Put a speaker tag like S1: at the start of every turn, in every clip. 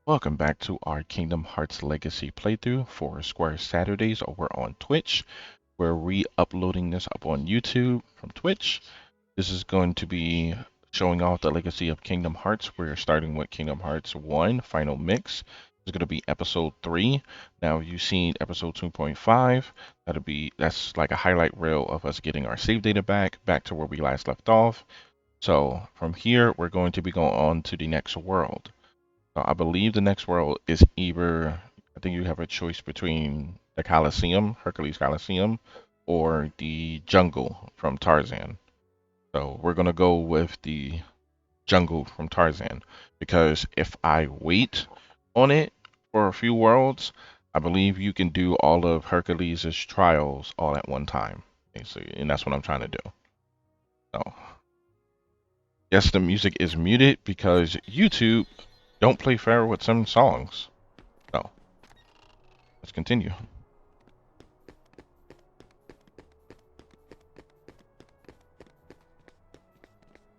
S1: Welcome back to our Kingdom Hearts Legacy playthrough for Square Saturdays over on Twitch. We're re-uploading this up on YouTube from Twitch. This is going to be showing off the legacy of Kingdom Hearts. We're starting with Kingdom Hearts 1 Final Mix. It's going to be episode 3. Now you've seen episode 2.5. That's like a highlight reel of us getting our save data back to where we last left off. So from here, we're going to be going on to the next world. So I believe the next world is either, I think you have a choice between the Colosseum, Hercules Colosseum, or the jungle from Tarzan. So we're going to go with the jungle from Tarzan because if I wait on it for a few worlds, I believe you can do all of Hercules' trials all at one time, basically, and that's what I'm trying to do. So, yes, the music is muted because YouTube don't play fair with some songs. So, let's continue.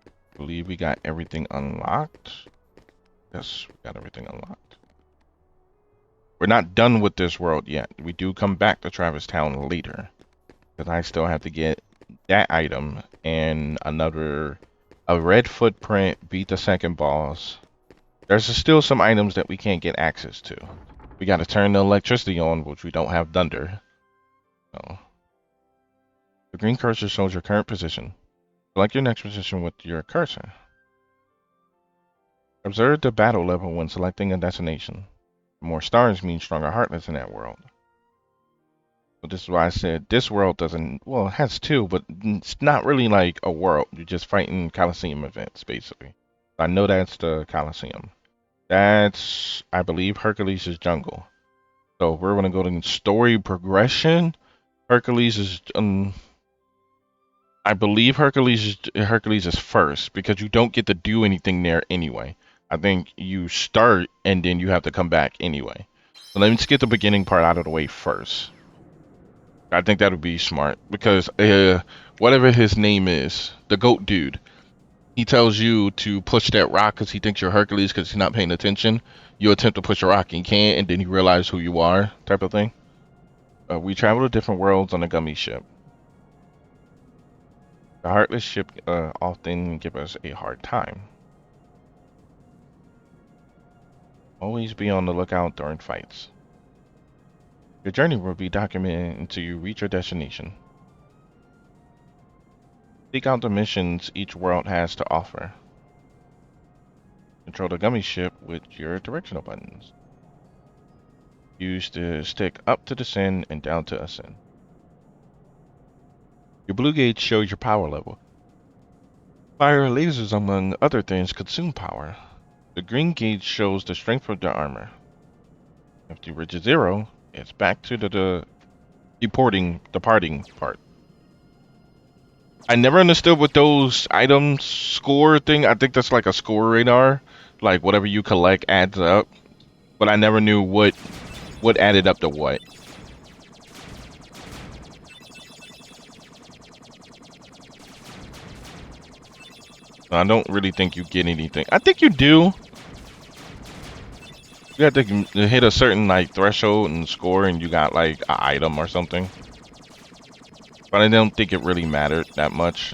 S1: I believe we got everything unlocked. Yes, we got everything unlocked. We're not done with this world yet. We do come back to Travis Town later. Because I still have to get that item and a red footprint, beat the second boss. There's still some items that we can't get access to. We got to turn the electricity on, which we don't have thunder. So, the green cursor shows your current position. Select your next position with your cursor. Observe the battle level when selecting a destination. More stars mean stronger heartless in that world. So this is why I said this world doesn't, well, it has two, but it's not really like a world. You're just fighting Colosseum events, basically. I know that's the Colosseum. That's, I believe, Hercules' jungle. So we're going to go to story progression. Hercules is, I believe Hercules is first because you don't get to do anything there anyway. I think you start and then you have to come back anyway. So let's get the beginning part out of the way first. I think that would be smart because whatever his name is, the goat dude, he tells you to push that rock because he thinks you're Hercules because he's not paying attention. You attempt to push a rock and you can't, and then you realize who you are, type of thing. We travel to different worlds on a gummy ship. The heartless ship often give us a hard time. Always be on the lookout during fights. Your journey will be documented until you reach your destination. Seek out the missions each world has to offer. Control the gummy ship with your directional buttons. Use the stick up to descend and down to ascend. Your blue gauge shows your power level. Fire lasers, among other things, consume power. The green gauge shows the strength of the armor. If you reach 0, it's back to the departing part. I never understood what those items score thing. I think that's like a score radar. Like whatever you collect adds up. But I never knew what added up to what. I don't really think you get anything. I think you do. You have to hit a certain like threshold and score and you got like an item or something. But I don't think it really mattered that much.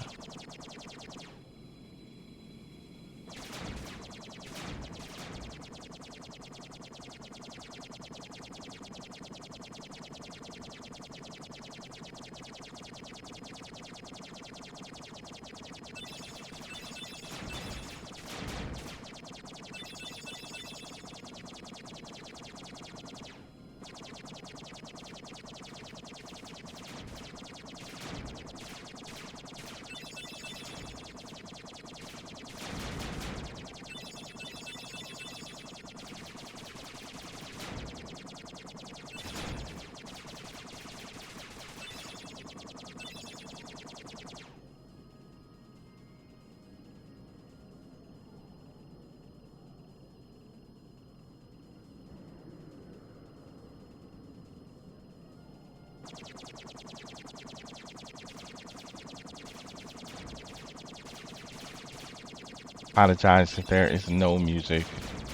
S1: Apologize if there is no music.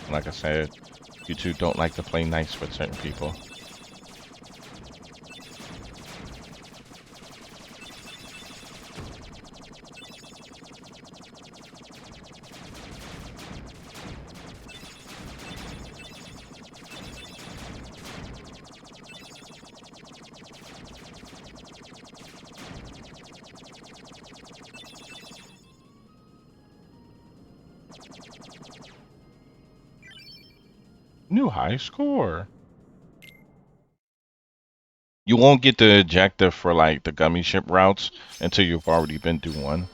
S1: Like I said, You two don't like to play nice with certain people. New high score. You won't get the objective for like the gummy ship routes until you've already been through one.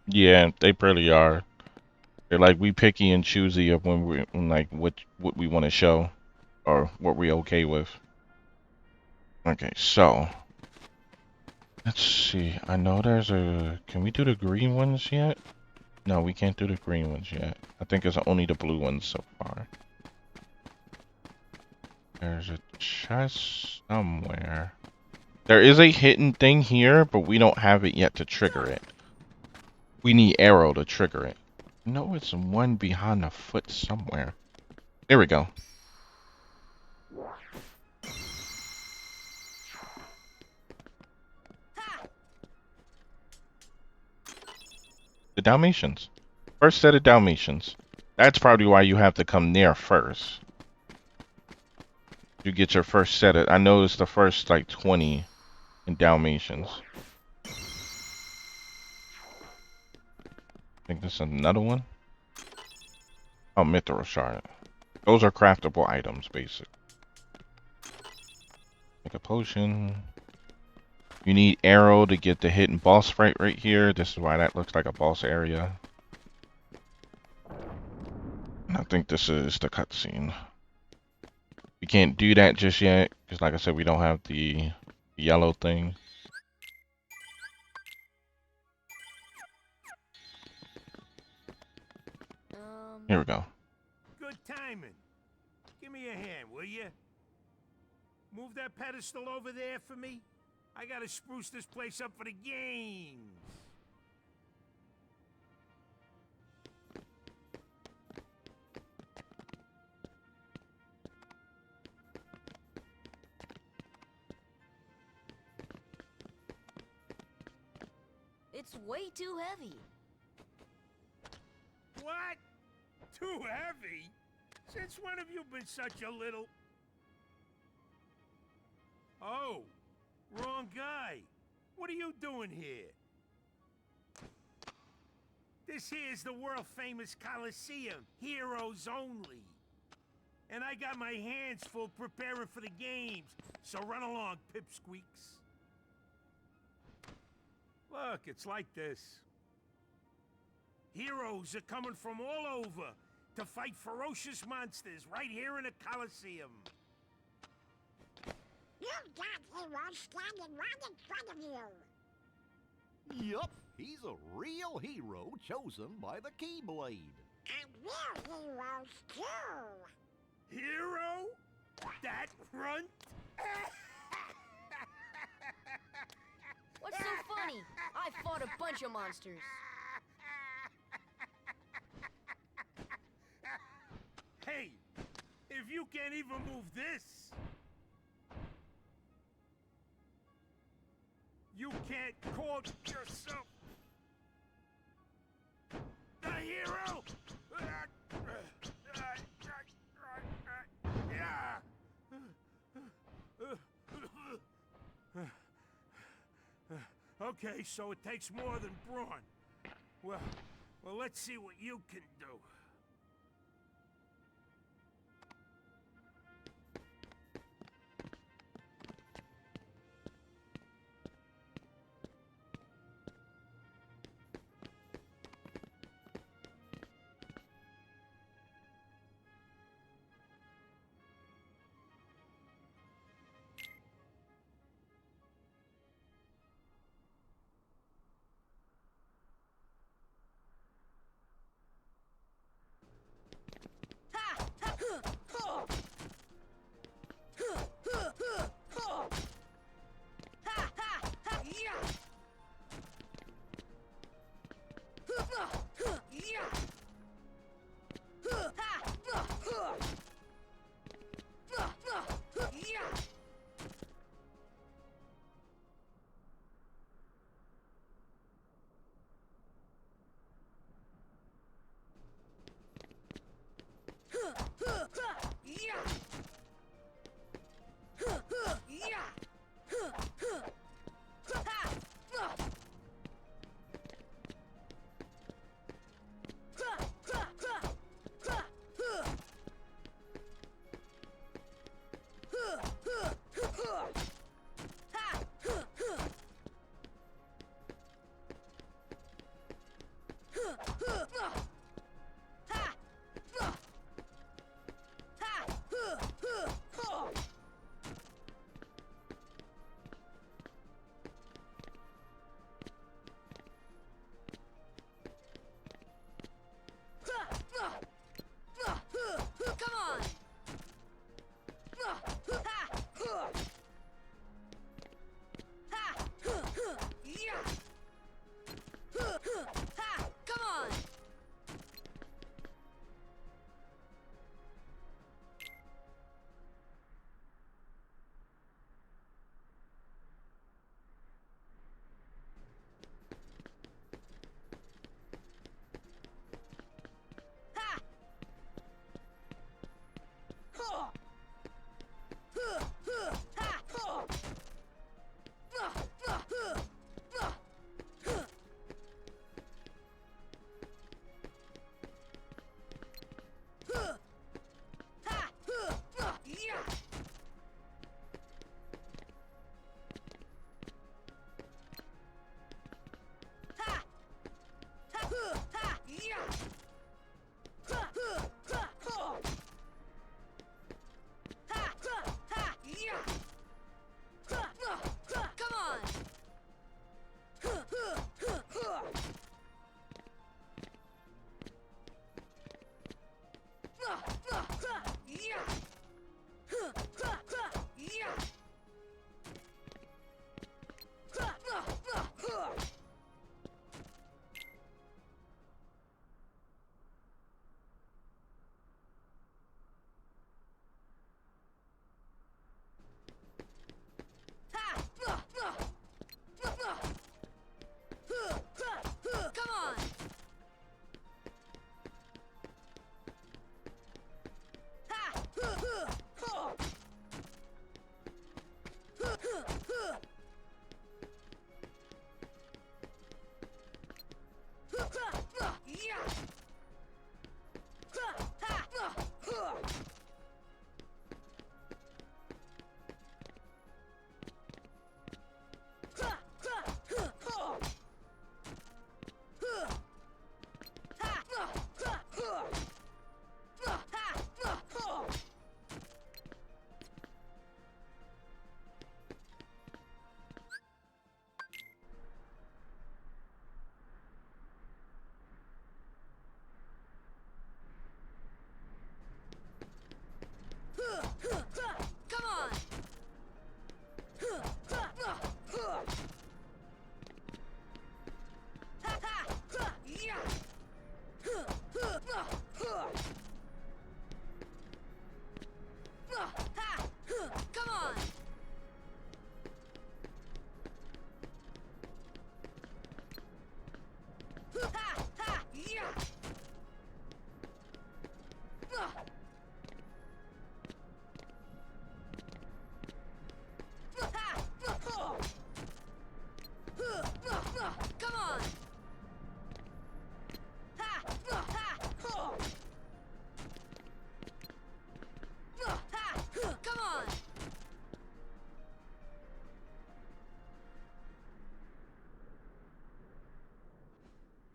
S1: Yeah, they pretty are. They're like we picky and choosy of when like what we want to show or what we're okay with. Okay, so let's see. I know there's a. Can we do the green ones yet? No, we can't do the green ones yet. I think it's only the blue ones so far. There's a chest somewhere. There is a hidden thing here, but we don't have it yet to trigger it. We need arrow to trigger it. No, it's one behind the foot somewhere. There we go. The Dalmatians. First set of Dalmatians. That's probably why you have to come there first. You get your first set of... I know it's the first, like, 20 in Dalmatians. I think this is another one. Oh, Mithril Shard. Those are craftable items, basically. Make a potion. You need arrow to get the hidden boss fight right here. This is why that looks like a boss area. I think this is the cutscene. We can't do that just yet, because like I said, we don't have the yellow thing. Here we go.
S2: Good timing. Give me a hand, will you? Move that pedestal over there for me. I gotta spruce this place up for the games.
S3: It's way too heavy.
S2: What? Too heavy? Since when have you been such a little... Oh, wrong guy. What are you doing here? This here's the world-famous Colosseum, heroes only. And I got my hands full preparing for the games, so run along, pipsqueaks. Look, it's like this. Heroes are coming from all over to fight ferocious monsters right here in the Colosseum.
S4: You've got heroes standing right in front of you.
S5: Yup, he's a real hero chosen by the Keyblade.
S4: And we're heroes too.
S2: Hero? That runt?
S3: What's so funny? I fought a bunch of monsters.
S2: Hey, if you can't even move this, you can't call yourself the hero? Okay, so it takes more than brawn. Well, let's see what you can do.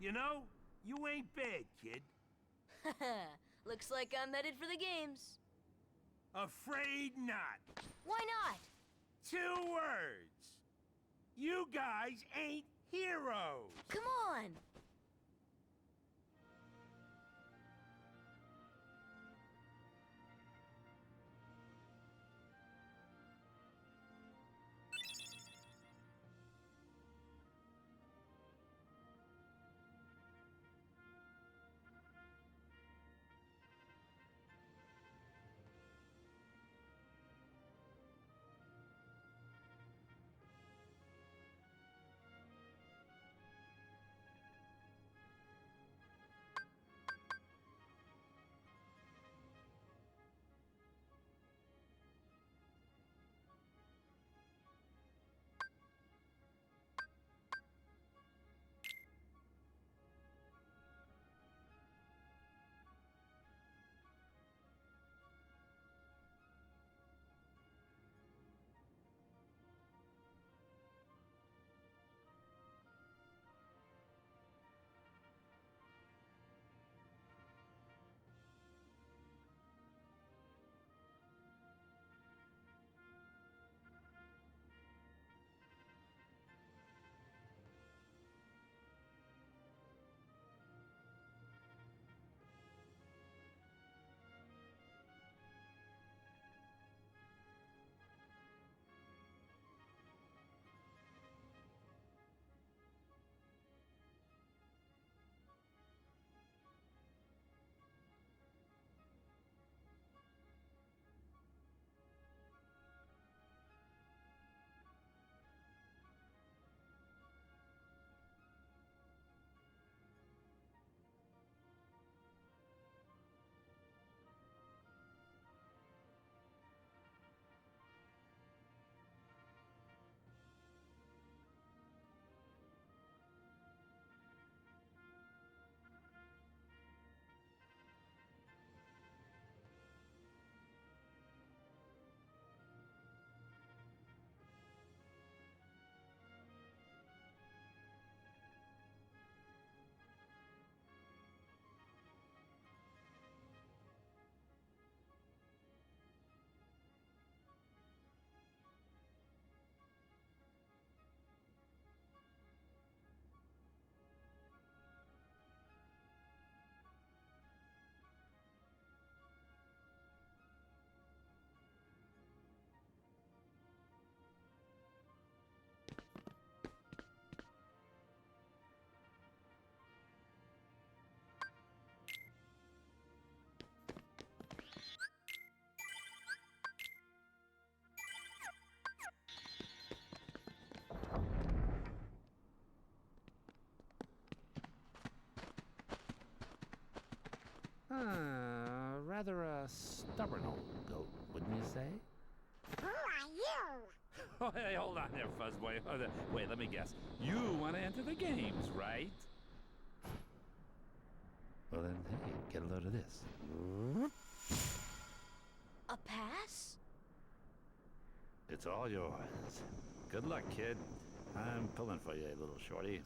S2: You know, you ain't bad, kid.
S3: Looks like I'm headed for the games.
S2: Afraid not.
S3: Why not?
S2: 2 words. You guys ain't heroes.
S3: Come on!
S6: Rather a stubborn old goat, wouldn't you say?
S4: Who are you?
S6: Oh, hey, hold on there, Fuzzboy. Wait, let me guess. You want to enter the games, right? Well then, hey, get a load of this.
S3: A pass?
S6: It's all yours. Good luck, kid. I'm pulling for you, little shorty.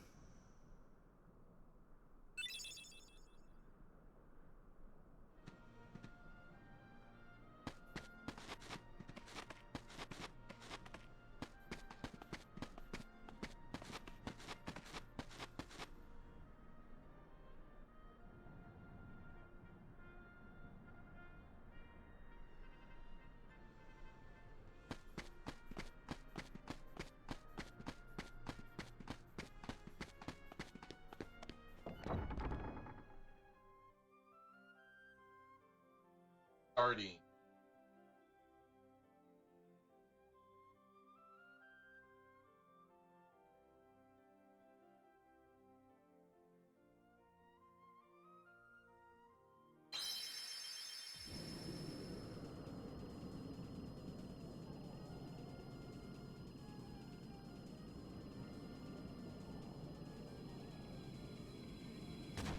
S1: Starting.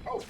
S1: Oh!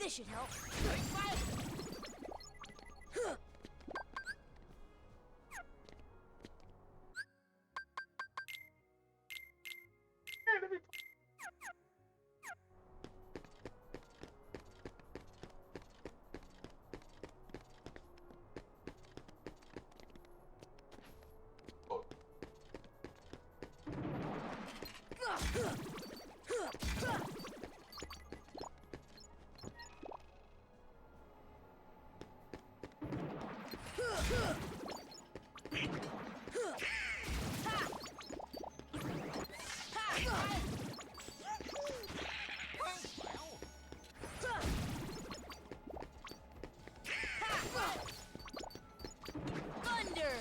S3: This should help. Thunder!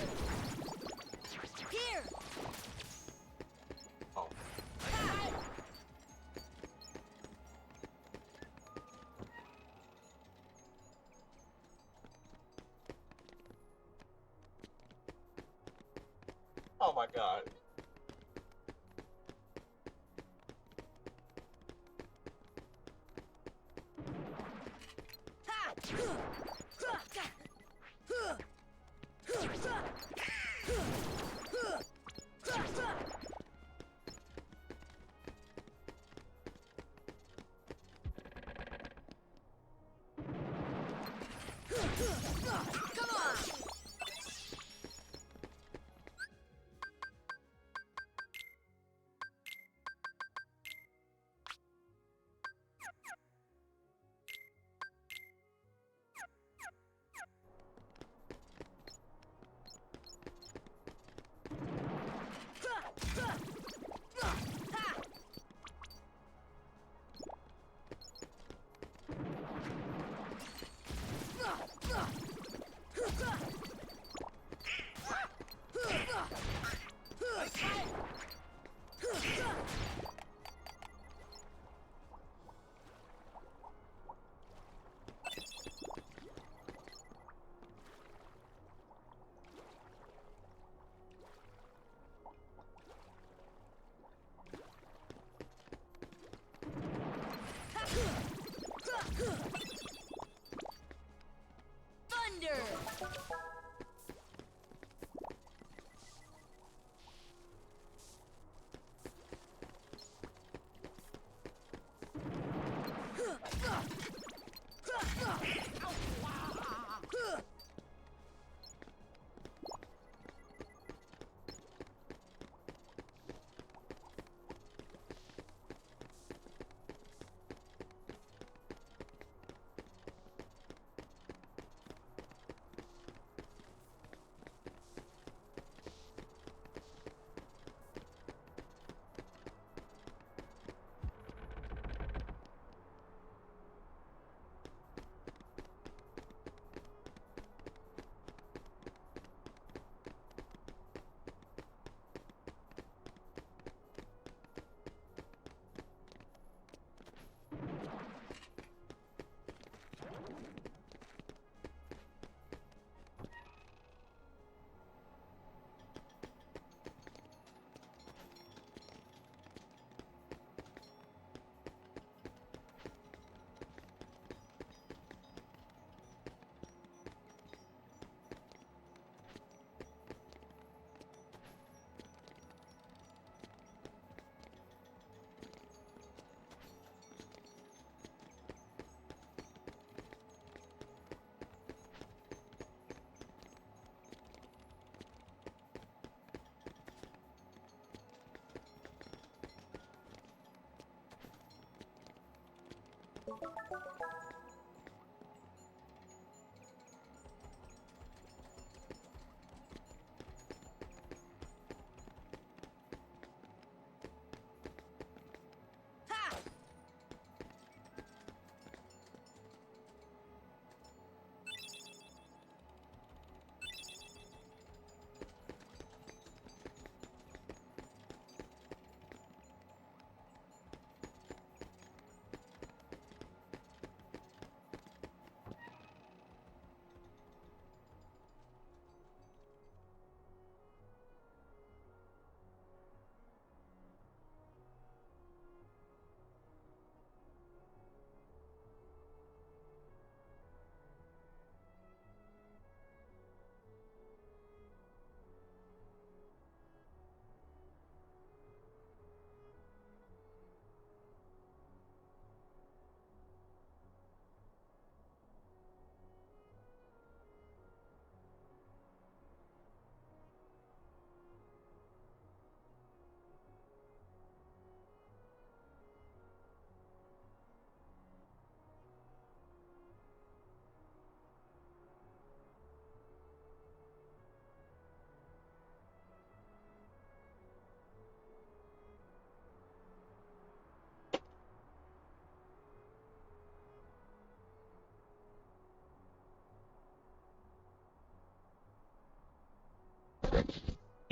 S3: Here!
S1: Oh. Oh my god.
S3: Come on! Thunder!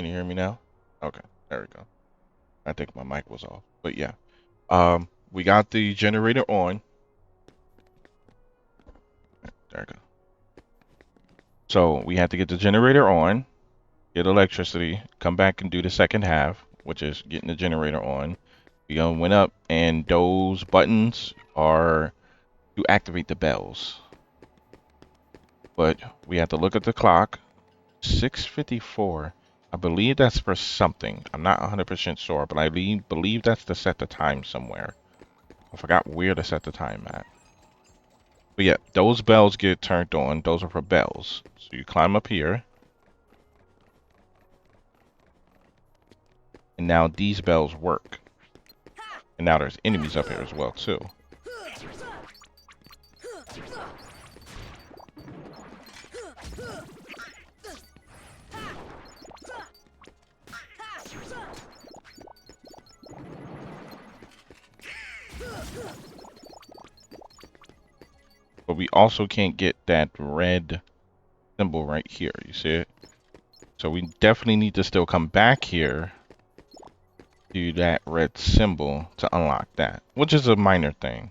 S1: Can you hear me now? Okay, there we go. I think my mic was off. But yeah. We got the generator on. There we go. So we had to get the generator on, get electricity, come back and do the second half, which is getting the generator on. We went up, and those buttons are to activate the bells. But we have to look at the clock. 6:54. I believe that's for something. I'm not 100% sure, but I believe that's to set the time somewhere. I forgot where to set the time at. But yeah, those bells get turned on. Those are for bells. So you climb up here. And now these bells work. And now there's enemies up here as well, too. But we also can't get that red symbol right here. You see it? So we definitely need to still come back here to that red symbol to unlock that, which is a minor thing.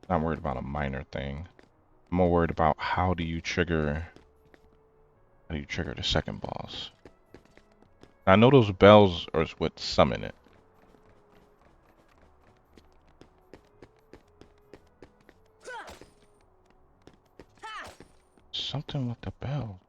S1: Not worried about a minor thing. I'm more worried about how do you trigger the second boss. I know those bells are what summon it. Something with the bell.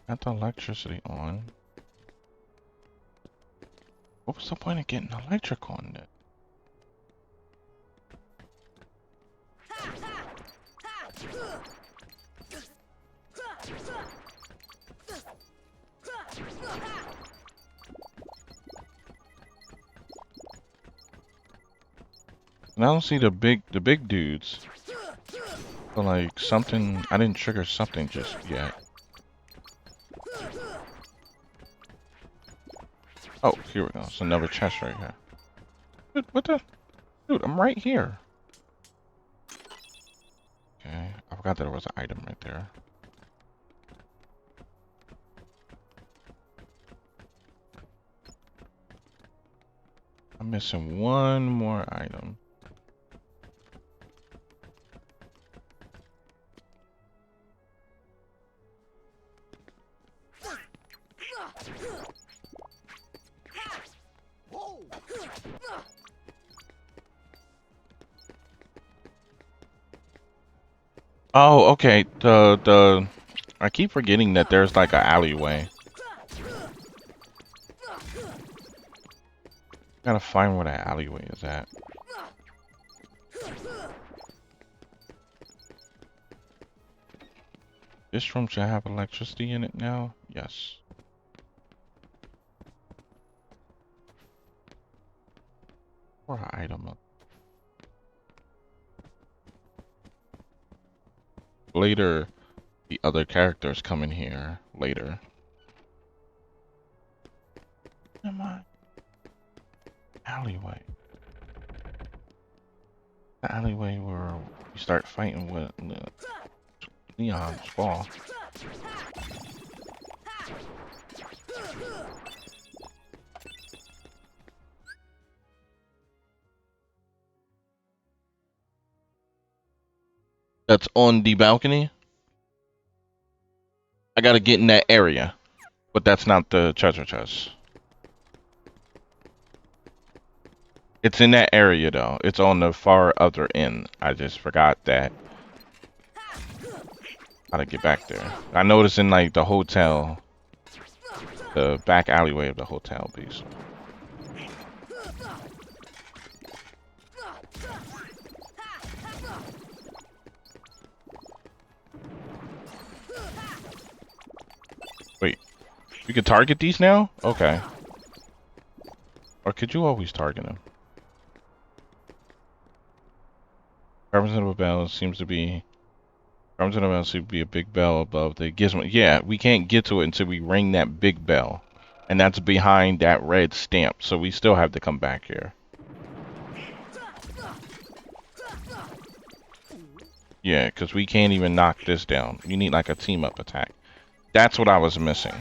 S1: Got the electricity on. What was the point of getting electric on it? And I don't see the big dudes. But like something, I didn't trigger something just yet. Oh, here we go. It's another chest right here. Dude, what the? Dude, I'm right here. Okay, I forgot that there was an item right there. I'm missing one more item. Oh, okay. I keep forgetting that there's like an alleyway. Gotta find where that alleyway is at. This room should have electricity in it now? Yes. Or an item up. Later, the other characters come in here later. Come on. Alleyway. The alleyway where you start fighting with Leon's ball. That's on the balcony. I gotta get in that area. But that's not the treasure chest. It's in that area though. It's on the far other end. I just forgot that. How to get back there. I noticed in like the hotel. The back alleyway of the hotel piece. Wait, you can target these now? Okay. Or could you always target them? Representative Bell seems to be Comes in around to be a big bell above the gizmo. Yeah, we can't get to it until we ring that big bell. And that's behind that red stamp. So we still have to come back here. Yeah, because we can't even knock this down. You need like a team-up attack. That's what I was missing.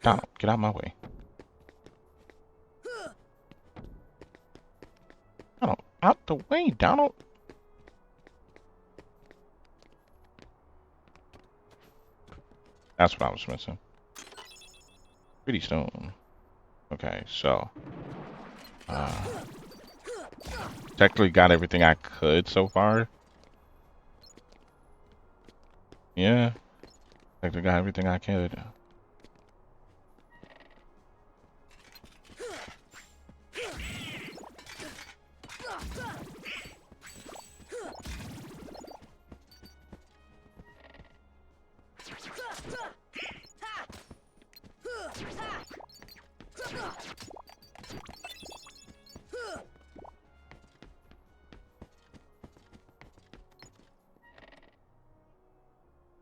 S1: Donald, get out of my way. Donald, out the way, Donald. That's what I was missing. Pretty stone. Okay, so. Technically got everything I could so far. Yeah. Technically got everything I could.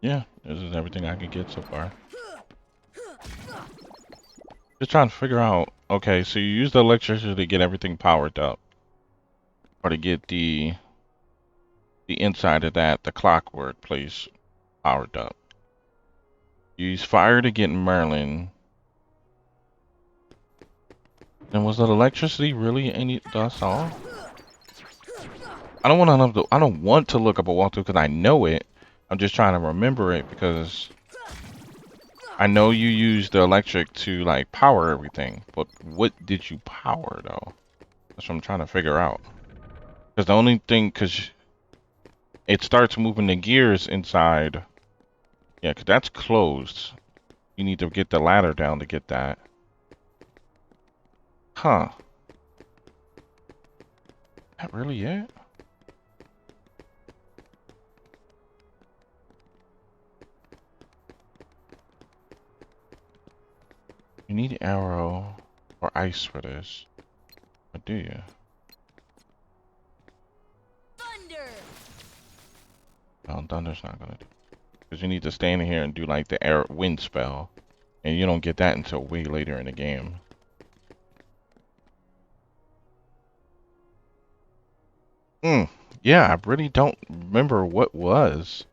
S1: Yeah, this is everything I can get so far. Just trying to figure out, okay, so you use the electricity to get everything powered up. Or to get the inside of that, the clockwork place powered up. You use fire to get Merlin. And was that electricity really any that's all? I don't want to look up a walkthrough because I know it. I'm just trying to remember it because I know you use the electric to like power everything, but what did you power though? That's what I'm trying to figure out. Because the only thing, because it starts moving the gears inside. Yeah, because that's closed. You need to get the ladder down to get that. Huh. That really it? You need arrow or ice for this. Or do you?
S3: Thunder!
S1: No, thunder's not gonna do. Because you need to stand in here and do like the air wind spell. And you don't get that until way later in the game. Yeah, I really don't remember what was.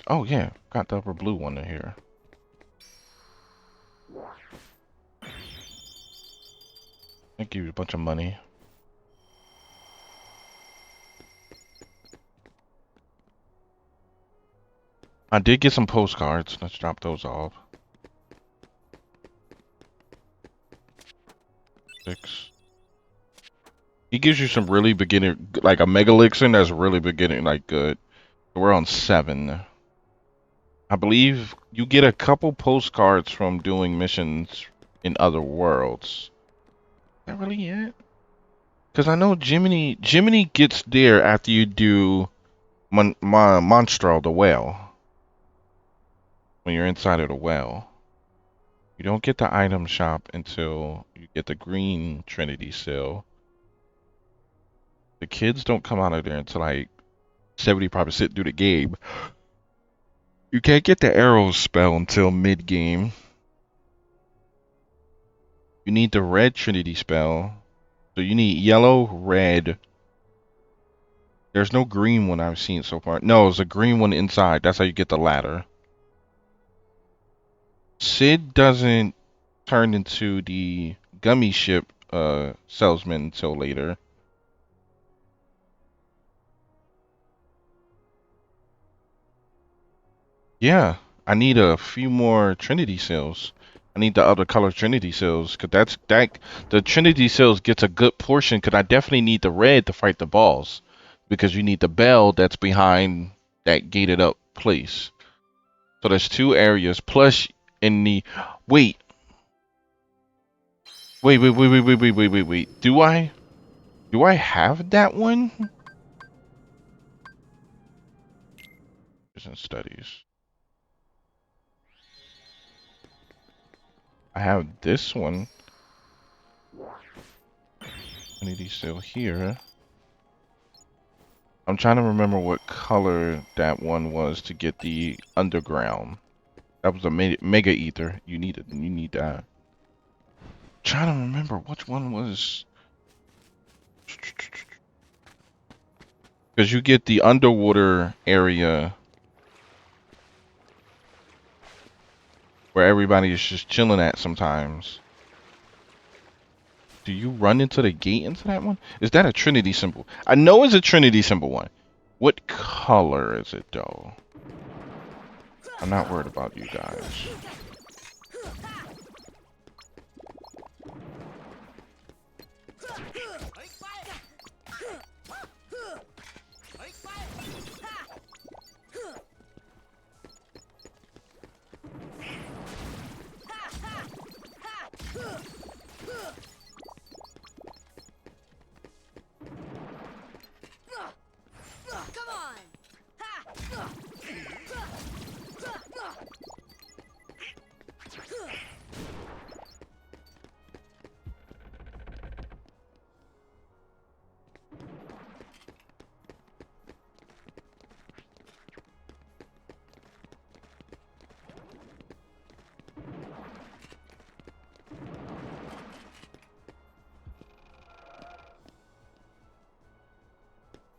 S1: Oh yeah, got the upper blue one in here. I give you a bunch of money. I did get some postcards. Let's drop those off. 6. He gives you some really beginner, like a mega elixir that's really beginning, like good. We're on 7. I believe you get a couple postcards from doing missions in other worlds. Is that really it? Because I know Jiminy gets there after you do Monstral, the whale. When you're inside of the well. You don't get the item shop until you get the green Trinity seal. The kids don't come out of there until like 70% through the game. You can't get the arrow spell until mid-game. You need the red Trinity spell. So you need yellow, red. There's no green one I've seen so far. No, there's a green one inside. That's how you get the ladder. Sid doesn't turn into the gummy ship salesman until later. Yeah, I need a few more Trinity seals. I need the other color Trinity seals because the Trinity seals gets a good portion because I definitely need the red to fight the boss because you need the bell that's behind that gated up place. So there's 2 areas plus in the wait. Do I? Do I have that one? Business studies. I have this one. Affinity still here. I'm trying to remember what color that one was to get the underground. That was a mega ether. You need that. Trying to remember which one was. Because you get the underwater area where everybody is just chilling at sometimes. Do you run into the gate into that one? Is that a Trinity symbol? I know it's a Trinity symbol one. What color is it though? I'm not worried about you guys.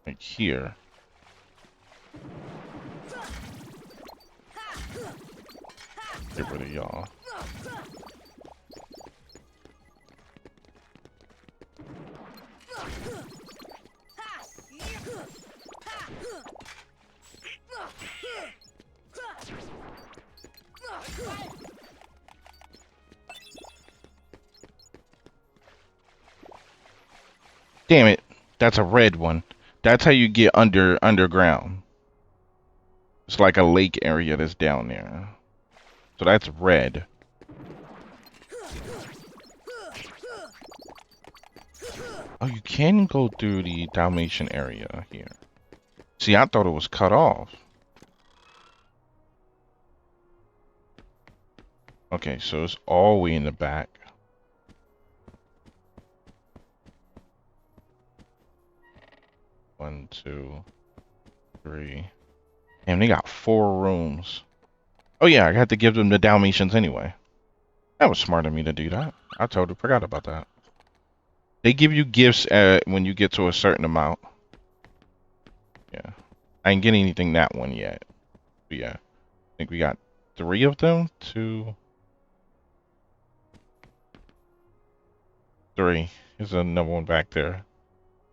S1: Like here. Get rid of y'all. Damn it. That's a red one. That's how you get underground. It's like a lake area that's down there. So that's red. Oh, you can go through the Dalmatian area here. See, I thought it was cut off. Okay, so it's all the way in the back. One, two, three. Damn, they got 4 rooms. Oh yeah, I had to give them the Dalmatians anyway. That was smart of me to do that. I totally forgot about that. They give you gifts when you get to a certain amount. Yeah. I ain't getting anything that one yet. But yeah. I think we got 3 of them. 2, 3. There's another one back there.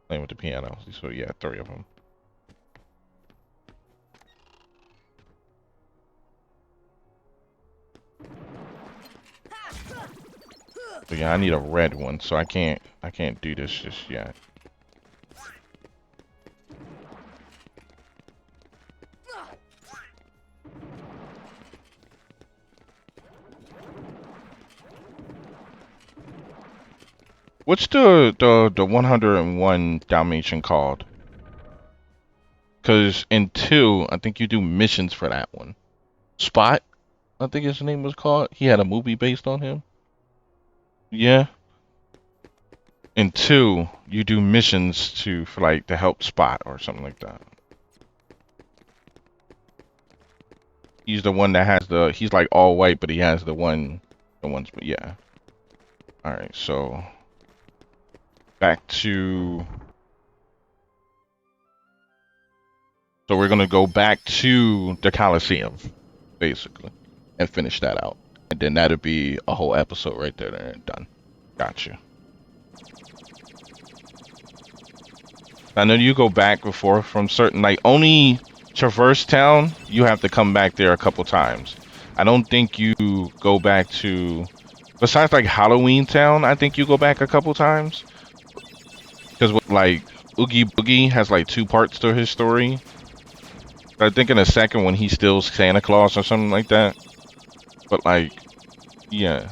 S1: Playing with the piano. So yeah, 3 of them. So yeah, I need a red one, so I can't do this just yet. What's the 101 Dalmatian called? Cause in 2, I think you do missions for that one. Spot, I think his name was called. He had a movie based on him. Yeah. In 2, you do missions for like to help Spot or something like that. He's the one that has he's like all white, but he has the ones, but yeah. All right, so back to. So we're gonna go back to the Colosseum, basically, and finish that out, and then that'll be a whole episode right there. And done. Gotcha. I know you go back before from certain, like only Traverse Town, you have to come back there a couple times. I don't think you go back to, besides like Halloween Town, I think you go back a couple times. Because like Oogie Boogie has like 2 parts to his story. I think in the second one he steals Santa Claus or something like that. But like, yeah.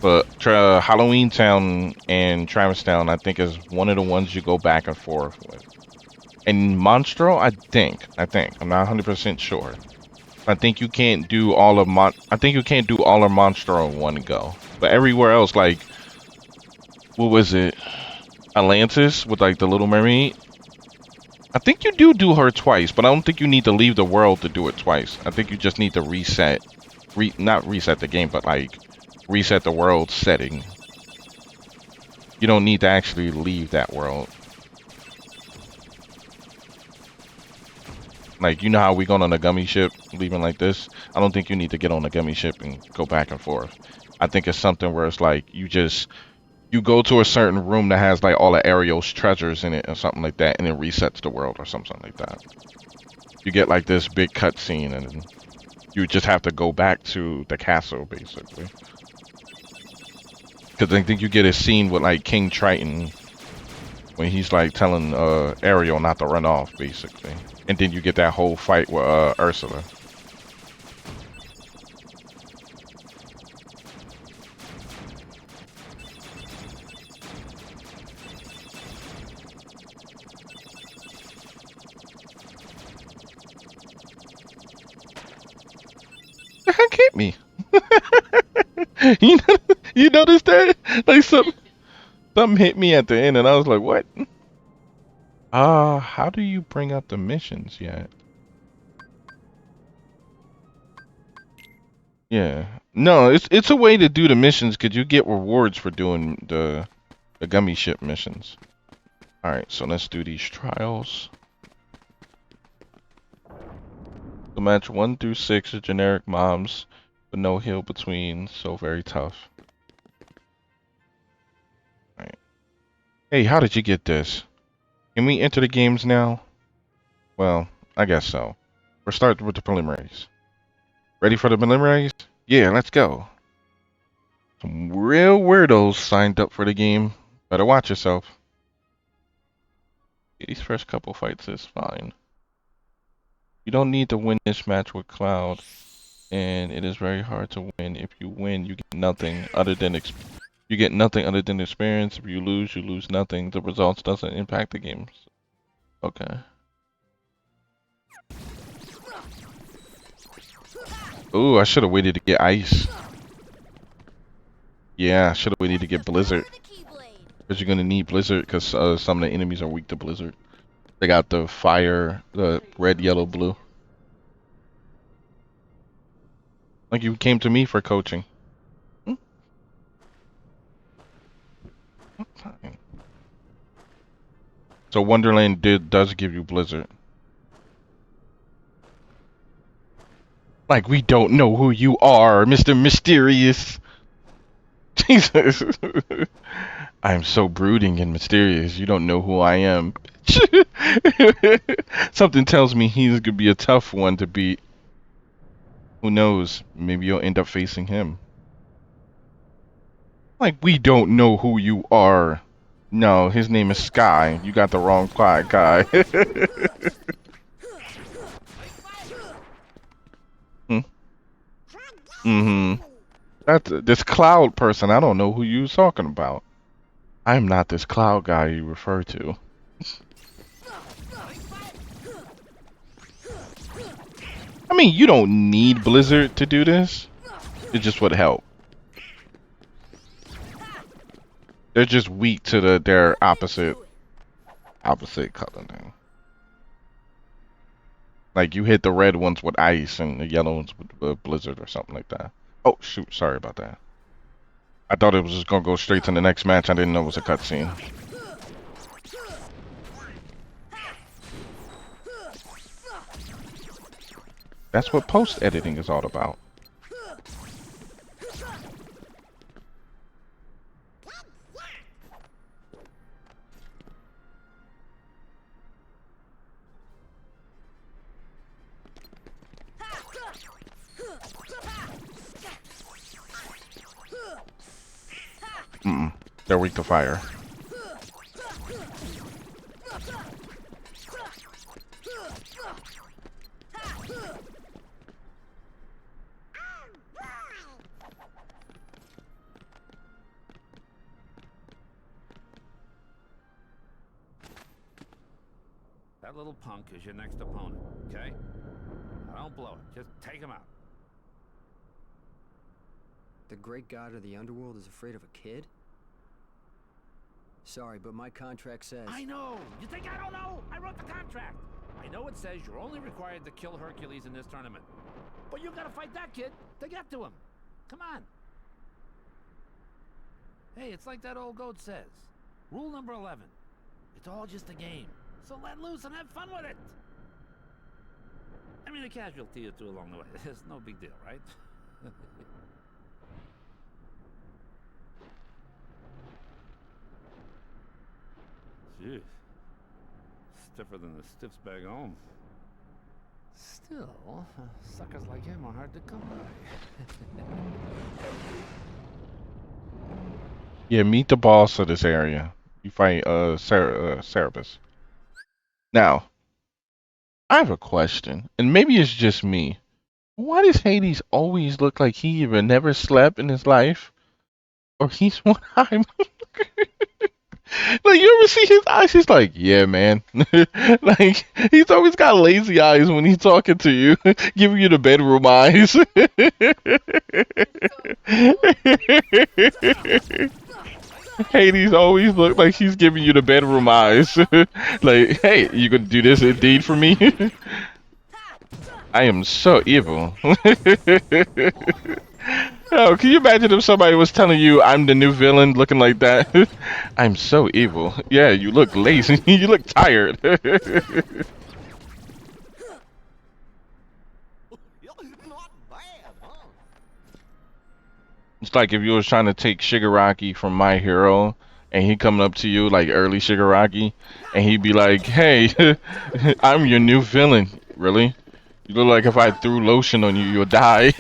S1: But Halloween Town and Travis Town, I think, is one of the ones you go back and forth with. And Monstro, I think, I'm not 100% sure. I think you can't do all of Monstro in one go. But everywhere else, like, what was it? Atlantis with like the Little Mermaid. I think you do her twice, but I don't think you need to leave the world to do it twice. I think you just need to not reset the game, but like reset the world setting. You don't need to actually leave that world. Like, you know how we going on a gummy ship, leaving like this? I don't think you need to get on a gummy ship and go back and forth. I think it's something where it's like, you go to a certain room that has like all the Ariel's treasures in it or something like that, and it resets the world or something like that. You get like this big cutscene, and you just have to go back to the castle, basically. Because I think you get a scene with like King Triton, when he's like telling Ariel not to run off, basically. And then you get that whole fight with Ursula. The heck hit me? You noticed that? Like something hit me at the end, and I was like, what? How do you bring up the missions yet? Yeah. No, it's a way to do the missions because you get rewards for doing the gummy ship missions. Alright, so let's do these trials. The match 1 through 6 are generic mobs, but no hill between, so very tough. Alright. Hey, how did you get this? Can we enter the games now? Well, I guess so. We're starting with the preliminaries. Ready for the preliminaries? Yeah, let's go. Some real weirdos signed up for the game. Better watch yourself. These first couple fights is fine. You don't need to win this match with Cloud, and it is very hard to win. If you win, you get nothing other than experience. If you lose nothing. The results doesn't impact the games. Okay. Ooh, I should have waited to get ice. Yeah, I should have waited to get blizzard. Because you're gonna need blizzard because some of the enemies are weak to blizzard. They got the fire, the red, yellow, blue. Like you came to me for coaching. Fine. So Wonderland does give you blizzard. Like we don't know who you are, Mr. Mysterious. Jesus. I'm so brooding and mysterious. You don't know who I am. Something tells me he's gonna be a tough one to beat. Who knows? Maybe you'll end up facing him. Like, we don't know who you are. No, his name is Sky. You got the wrong guy. That's this Cloud person. I don't know who you're talking about. I'm not this Cloud guy you refer to. I mean, you don't need Blizzard to do this. It just would help. They're just weak to their opposite color thing. Like you hit the red ones with ice and the yellow ones with blizzard or something like that. Oh shoot, sorry about that. I thought it was just gonna go straight to the next match. I didn't know it was a cutscene. That's what post editing is all about. They're weak to fire.
S6: that little punk is your next opponent, okay? Now don't blow it. Just take him out.
S7: The great god of the underworld is afraid of a kid? Sorry, but my contract says...
S6: I know! You think I don't know? I wrote the contract! I know it says you're only required to kill Hercules in this tournament. But you gotta fight that kid to get to him. Come on. Hey, it's like that old goat says. Rule number 11. It's all just a game. So let loose and have fun with it. I mean, a casualty or two along the way. It's no big deal, right? Jeez. Stiffer than the stiffs back home. Still, suckers like him are hard to come by.
S1: Yeah, meet the boss of this area. You fight Cerebus. Now, I have a question, and maybe it's just me. Why does Hades always look like he either never slept in his life, or he's one eye? Like, you ever see his eyes? He's like, yeah, man. Like, he's always got lazy eyes when he's talking to you, giving you the bedroom eyes. Hades always look like he's giving you the bedroom eyes. Like, hey, you gonna do this indeed for me? I am so evil. Oh, can you imagine if somebody was telling you I'm the new villain looking like that? I'm so evil. Yeah, you look lazy. You look tired.
S5: Not bad, huh?
S1: It's like if you was trying to take Shigaraki from My Hero and he coming up to you like early Shigaraki and he'd be like, hey, I'm your new villain. Really? You look like if I threw lotion on you, you'll die.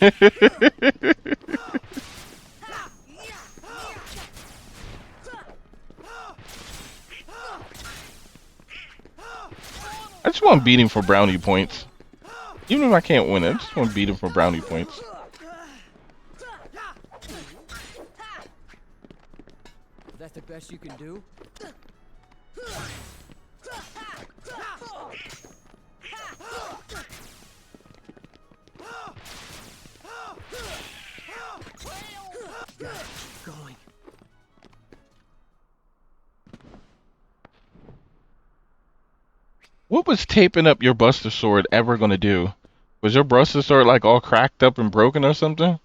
S1: I just want to beat him for brownie points. Even if I can't win it, I just want to beat him for brownie points.
S7: That's the best you can do? Going.
S1: What was taping up your Buster Sword ever gonna do? Was your Buster Sword like all cracked up and broken or something?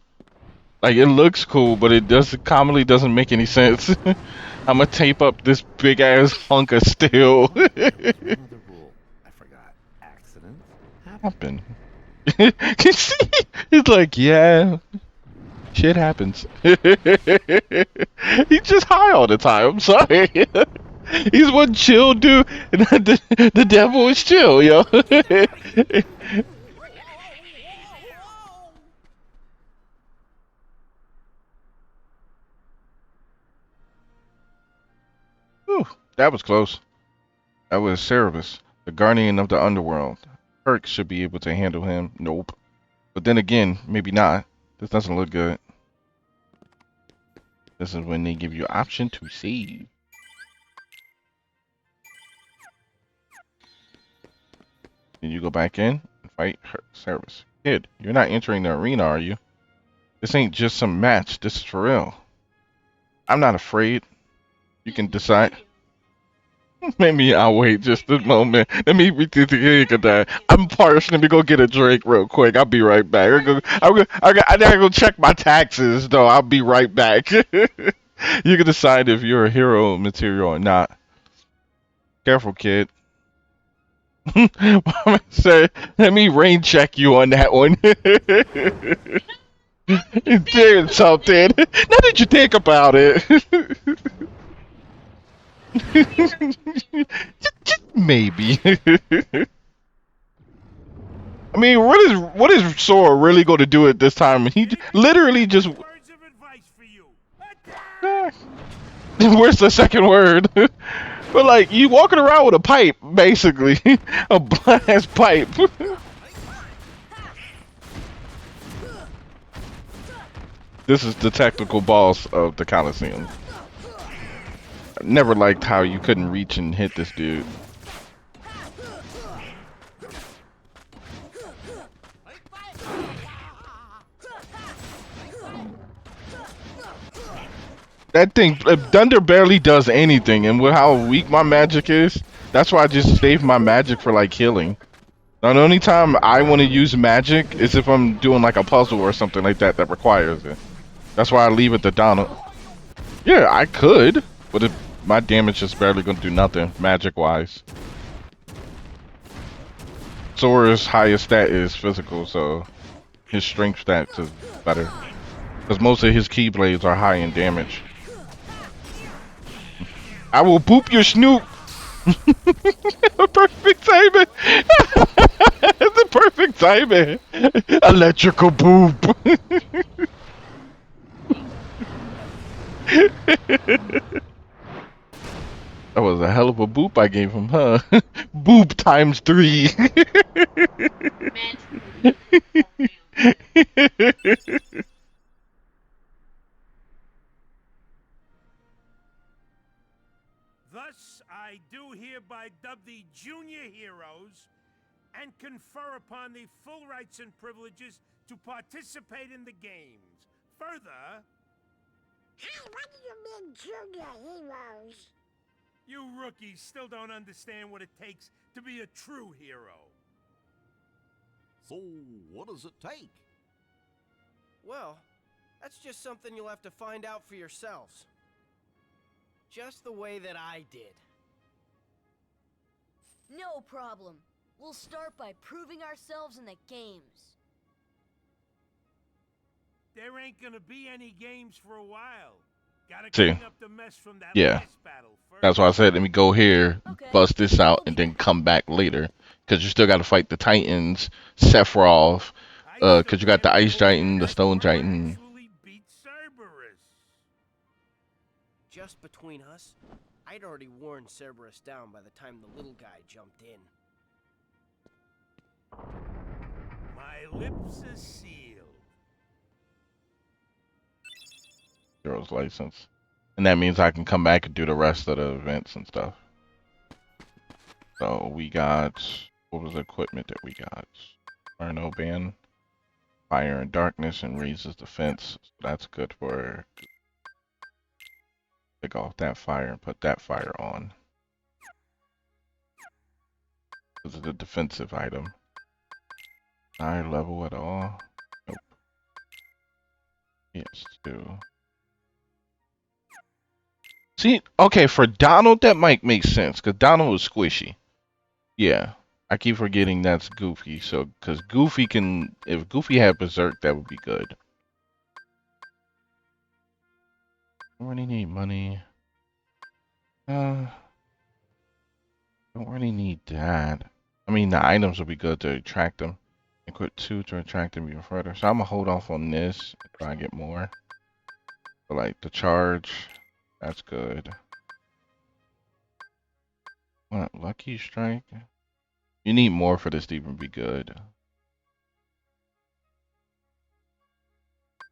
S1: Like, it looks cool, but it commonly doesn't make any sense. I'm gonna tape up this big ass hunk of steel.
S6: Another rule. I forgot. Accidents happen.
S1: Happen. You see? He's like, yeah, shit happens. He's just high all the time. I'm sorry. He's one chill dude, and the devil is chill, yo. Whew, that was close. That was Cerebus, the guardian of the underworld. Herc should be able to handle him. Nope. But then again, maybe not. This doesn't look good. This is when they give you option to save. Then you go back in and fight Cerebus. Kid, you're not entering the arena, are you? This ain't just some match. This is for real. I'm not afraid. You can decide. Maybe I'll wait just a moment. Let me think of that. I'm parched. Let me go get a drink real quick. I'll be right back. I gotta go check my taxes, though. I'll be right back. You can decide if you're a hero material or not. Careful, kid. Say, let me rain check you on that one. Did something. Now that you think about it. just maybe. I mean, what is Sora really going to do at this time? He literally just.
S2: Words of advice for you. Attack!
S1: Where's the second word? But like, you walking around with a pipe, basically, a blast pipe. This is the technical boss of the Colosseum. I never liked how you couldn't reach and hit this dude. That thing, Thunder barely does anything, and with how weak my magic is, that's why I just save my magic for like healing. Now, the only time I want to use magic is if I'm doing like a puzzle or something like that that requires it. That's why I leave it to Donald. Yeah, I could, but my damage is barely going to do nothing magic-wise. Sora's highest stat is physical, so his strength stats is better. Because most of his keyblades are high in damage. I will boop your snoop! Perfect timing! It's a perfect timing! Electrical boop! That was a hell of a boop I gave him, huh? Boop times 3!
S2: Thus, I do hereby dub the junior heroes and confer upon the full rights and privileges to participate in the games. Further,
S4: Hey, what do you mean, junior heroes?
S2: you rookies still don't understand what it takes to be a true hero.
S5: So, what does it take?
S8: Well, that's just something you'll have to find out for yourselves. Just the way that I did.
S3: No problem. We'll start by proving ourselves in the games.
S2: There ain't gonna be any games for a while. Gotta
S1: See.
S2: clean up the mess from that
S1: Yeah.
S2: last battle first.
S1: That's why I said let me go here,
S3: Okay.
S1: bust this out, and then come back later. Because you still got to fight the Titans, Sephiroth, because you got the Ice Giant, the Stone Giant.
S2: Actually beat Cerberus.
S8: Just between us, I'd already worn Cerberus down by the time the little guy jumped in.
S2: My lips are sealed.
S1: Hero's license. And that means I can come back and do the rest of the events and stuff. So we got, what was the equipment that we got? Inferno Band, Fire and Darkness, and raises defense. So that's good for, take off that fire and put that fire on. This is a defensive item. High level at all? Nope. Yes, too. See, okay, for Donald, that might make sense, because Donald was squishy. Yeah, I keep forgetting that's Goofy, so, because Goofy can, if Goofy had Berserk, that would be good. Don't really need money. Don't really need that. I mean, the items would be good to attract them. Equip 2 to attract them even further. So I'm going to hold off on this and try and get more. But like the charge, that's good. What, Lucky Strike? You need more for this to even be good.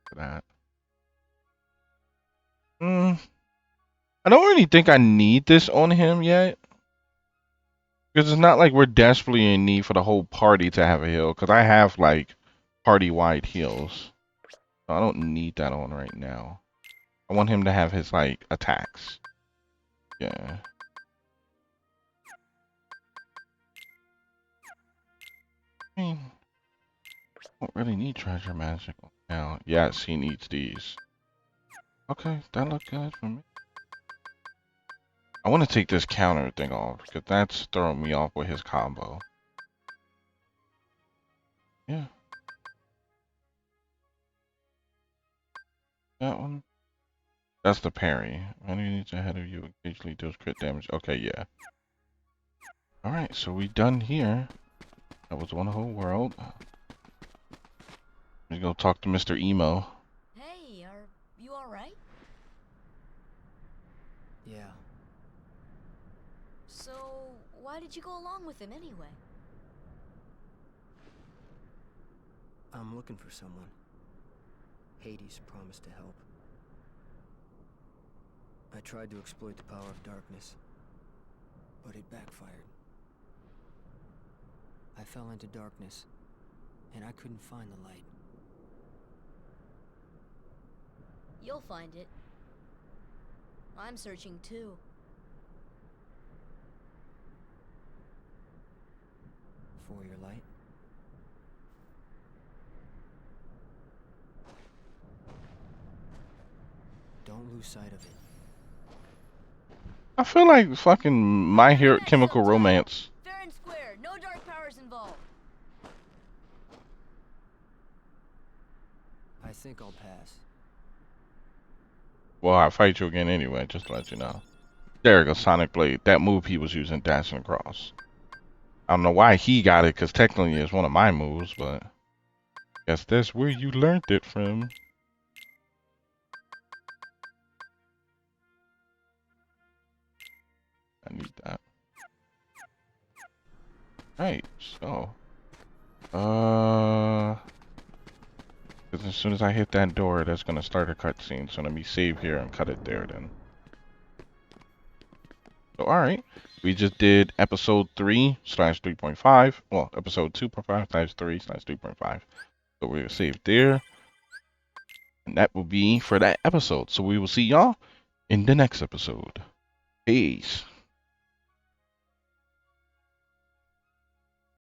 S1: For that. I don't really think I need this on him yet. Because it's not like we're desperately in need for the whole party to have a heal. Because I have like party-wide heals. So I don't need that on right now. I want him to have his like attacks. Yeah. I mean, don't really need treasure magic now. Yes, he needs these. Okay, that looked good for me. I want to take this counter thing off because that's throwing me off with his combo. Yeah. That one. That's the parry. Enemies ahead of you occasionally deals crit damage. Okay, yeah. Alright, so we done here. That was one whole world. Let's go talk to Mr. Emo.
S3: Hey, are you alright?
S7: Yeah.
S3: So, why did you go along with him anyway?
S7: I'm looking for someone. Hades promised to help. I tried to exploit the power of darkness, but it backfired. I fell into darkness, and I couldn't find the light.
S3: You'll find it. I'm searching too.
S7: For your light. Don't lose sight of it.
S1: I feel like fucking My Hero
S3: Next
S1: Chemical
S3: subtitle,
S1: Romance.
S3: Fair and square, no dark powers involved.
S7: I think I'll pass.
S1: Well, I'll fight you again anyway, just to let you know. There we go, Sonic Blade. That move he was using dashing across. I don't know why he got it, because technically it's one of my moves, but guess that's where you learned it from. I need that. Right, so because as soon as I hit that door, that's gonna start a cutscene. So let me save here and cut it there then. So alright. We just did episode 3/3.5. Well, episode 2.5/3/3.5. So we'll save there. And that will be for that episode. So we will see y'all in the next episode. Peace.